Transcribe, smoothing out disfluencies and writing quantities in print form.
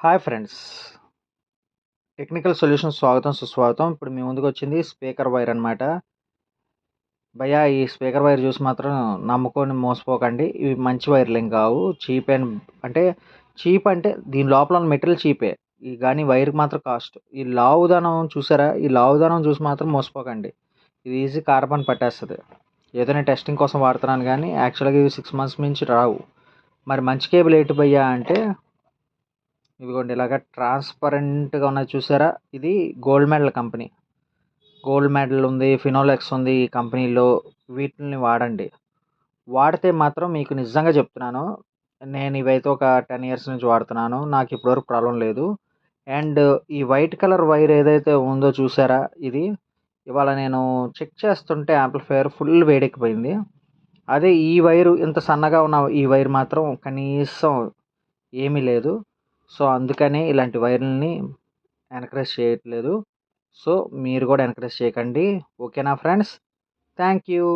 Hi friends. Technical solutions స్వాగతం, సుస్వాగతం. ఇప్పుడు మీ ముందుకొచ్చింది స్పీకర్ వైర్ అనమాట. భయ్యా ఈ స్పీకర్ వైర్ చూసి మాత్రం నమ్ముకొని మోసపోకండి. ఇవి మంచి వైర్‌లేం కావు. చీప్ అంటే దీని లోపల ఉన్న మెటీరియల్ చీపే. గానీ వైర్‌కి మాత్రం కాస్ట్. ఈ లావుదనం చూసారా? ఈ లావుదనం చూసి మాత్రం మోసపోకండి. ఇది ఈజీ కార్బన్ పట్టేస్తది. ఏదో నేను టెస్టింగ్ కోసం వాడుతున్నాను గానీ యాక్చువల్‌గా ఇవి 6 మంత్స్ మించి రావు. మరి మంచి కేబుల్ ఏంటి భయ్యా అంటే ఇదిగోండి ఇలాగ ట్రాన్స్పరెంట్‌గా ఉన్నది చూసారా? ఇది gold medal company. Gold medal ఉంది, ఫినోలెక్స్ ఉంది ఈ కంపెనీలో. వీటిల్ని వాడండి. వాడితే మాత్రం మీకు నిజంగా చెప్తున్నాను. నేను ఇవైతే ఒక 10 ఇయర్స్ నుంచి వాడుతున్నాను. నాకు ఇప్పటివరకు ప్రాబ్లమ్ లేదు. అండ్ ఈ వైట్ కలర్ వైర్ ఏదైతే ఉందో చూసారా? ఇది ఇవాళ నేను చెక్ చేస్తుంటే యాంప్లిఫైయర్ ఫుల్ వేడెక్కిపోయింది. అదే ఈ వైరు ఇంత సన్నగా ఉన్న ఈ వైర్ మాత్రం కనీసం ఏమీ లేదు. సో, అందుకనే ఇలాంటి వైర్‌లని ఎంకరేజ్ చేయట్లేదు. సో, మీరు కూడా ఎంకరేజ్ చేయకండి. ఓకేనా ఫ్రెండ్స్? Thank you.